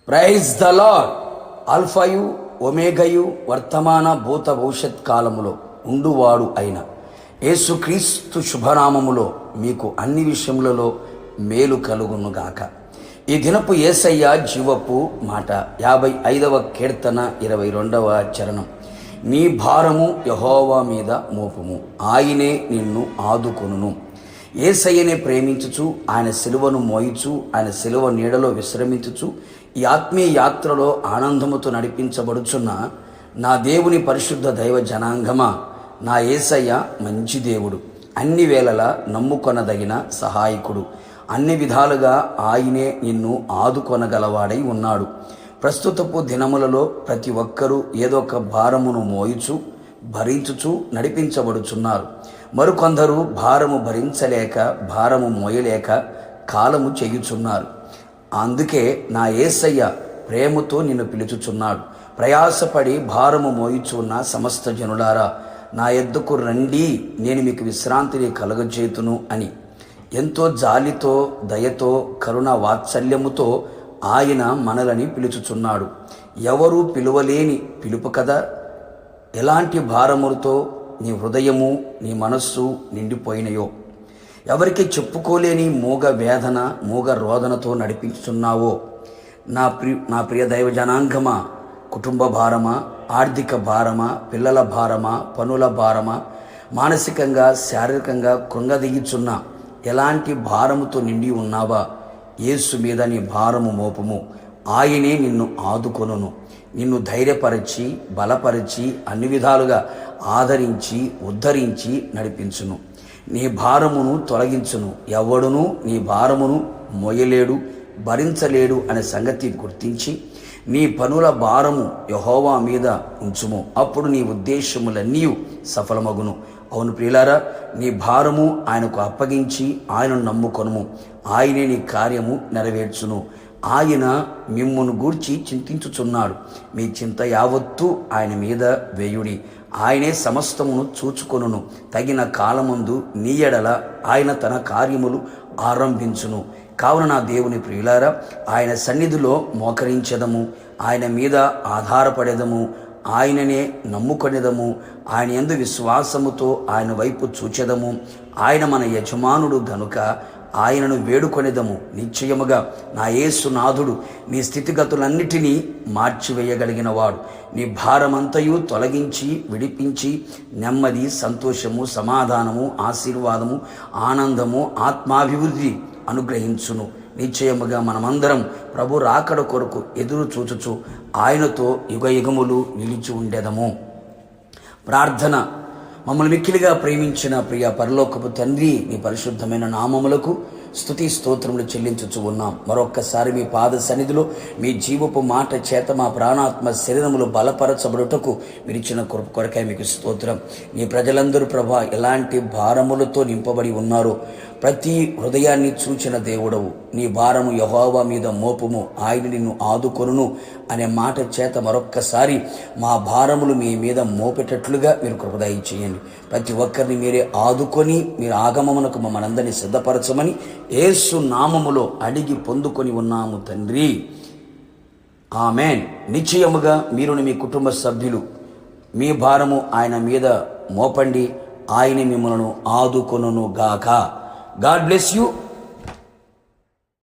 Praise the Lord. ఆల్ఫాయు ఒమేగయు వర్తమాన భూత భవిష్యత్ కాలములో ఉండువాడు అయిన యేసుక్రీస్తు శుభనామములో మీకు అన్ని విషయములలో మేలు కలుగునుగాక. ఈ దినపు యేసయ్య జీవపు మాట 55వ కీర్తన 22వ చరణం. నీ భారము యెహోవా మీద మోపుము, ఆయనే నిన్ను ఆదుకొనును. యేసయ్యనే ప్రేమించుచు, ఆయన సిలువను మోయిచు, ఆయన సిలువ నీడలో విశ్రమించుచు, ఈ ఆత్మీయ యాత్రలో ఆనందముతో నడిపించబడుచున్న నా దేవుని పరిశుద్ధ దైవ జనాంగమా, నా యేసయ్య మంచి దేవుడు, అన్ని వేళలా నమ్ముకొనదగిన సహాయకుడు, అన్ని విధాలుగా ఆయనే నిన్ను ఆదుకొనగలవాడై ఉన్నాడు. ప్రస్తుతపు దినములలో ప్రతి ఒక్కరూ ఏదో ఒక భారమును మోయుచు భరించుచు నడిపించబడుచున్నారు. మరికొందరు భారము భరించలేక, భారము మోయలేక కాలము చేయుచున్నారు. అందుకే నా యేసయ్య ప్రేమతో నిన్ను పిలుచుచున్నాడు. ప్రయాసపడి భారము మోయుచున్న సమస్త జనులారా, నా యొద్దకు రండి, నేను మీకు విశ్రాంతిని కలుగజేతును అని ఎంతో జాలితో, దయతో, కరుణ వాత్సల్యముతో ఆయన మనలని పిలుచుచున్నాడు. ఎవరు పిలువలేని పిలుపు కదా. ఎలాంటి భారములతో నీ హృదయము, నీ మనస్సు నిండిపోయినయో, ఎవరికి చెప్పుకోలేని మూగ వేదన, మూగ రోదనతో నడిపించుతున్నావో. నా ప్రియ దైవ జనాంగమా, కుటుంబ భారమా, ఆర్థిక భారమా, పిల్లల భారమా, పనుల భారమా, మానసికంగా శారీరకంగా కృంగదీయుచున్న ఎలాంటి భారముతో నిండి ఉన్నావా, యేసు మీద నీ భారము మోపము, ఆయనే నిన్ను ఆదుకొనును. నిన్ను ధైర్యపరచి, బలపరిచి, అన్ని విధాలుగా ఆదరించి, ఉద్ధరించి నడిపించును. నీ భారమును తొలగించును. ఎవడును నీ భారమును మోయలేడు, భరించలేడు అనే సంగతి గుర్తించి నీ పనుల భారము యెహోవా మీద ఉంచుము. అప్పుడు నీ ఉద్దేశములన్నీ సఫలమగును. అవును ప్రియులారా, నీ భారము ఆయనకు అప్పగించి ఆయనను నమ్ముకొనుము. ఆయనే నీ కార్యము నెరవేర్చును. ఆయన మిమ్మును గూర్చి చింతించుచున్నాడు. మీ చింత యావత్తు ఆయన మీద వేయుడి. ఆయనే సమస్తమును చూచుకొనును. తగిన కాలమందు నీ ఎడల ఆయన తన కార్యములు ఆరంభించును. కావున నా దేవుని ప్రియులారా, ఆయన సన్నిధిలో మోకరించెదము, ఆయన మీద ఆధారపడేదము, ఆయననే నమ్ముకొనేదము, ఆయన యందు విశ్వాసముతో ఆయన వైపు చూచెదము. ఆయన మన యజమానుడు గనుక ఆయనను వేడుకొనేదము. నిశ్చయముగా నా యేసునాథుడు నీ స్థితిగతులన్నిటినీ మార్చివేయగలిగిన వాడు. నీ భారమంతయు తొలగించి, విడిపించి నెమ్మది, సంతోషము, సమాధానము, ఆశీర్వాదము, ఆనందము, ఆత్మాభివృద్ధి అనుగ్రహించును. నిశ్చయముగా మనమందరం ప్రభు రాకడ కొరకు ఎదురు చూచుచు ఆయనతో యుగయుగములు నిలిచి ఉండేదము. ప్రార్థన. మమ్మల్ని మిక్కిలిగా ప్రేమించిన ప్రియ పరలోకపు తండ్రి, నీ పరిశుద్ధమైన నామములకు స్తుతి స్తోత్రములు చెల్లించుచు ఉన్నాం. మరొక్కసారి మీ పాద సన్నిధిలో మీ జీవపు మాట చేత మా ప్రాణాత్మ శరీరములు బలపరచబడుటకు మీరిచ్చిన కృప కొరకే మీకు స్తోత్రం. నీ ప్రజలందరూ ప్రభా ఎలాంటి భారములతో నింపబడి ఉన్నారో ప్రతి హృదయాన్ని చూచిన దేవుడవు. నీ భారము యెహోవా మీద మోపుము, ఆయన నిన్ను ఆదుకొనును అనే మాట చేత మరొక్కసారి మా భారములు మీ మీద మోపేటట్లుగా మీరు కృపదయ చేయండి. ప్రతి ఒక్కరిని మీరే ఆదుకొని మీరు ఆగమమునకు మమ్మల్ని సిద్ధపరచమని యేసు నామములో అడిగి పొందుకొని ఉన్నాము తండ్రి, ఆమెన్. నిశ్చయముగా మీరుని మీ కుటుంబ సభ్యులు మీ భారము ఆయన మీద మోపండి, ఆయన మిమ్మల్ని ఆదుకొనును గాక. God bless you.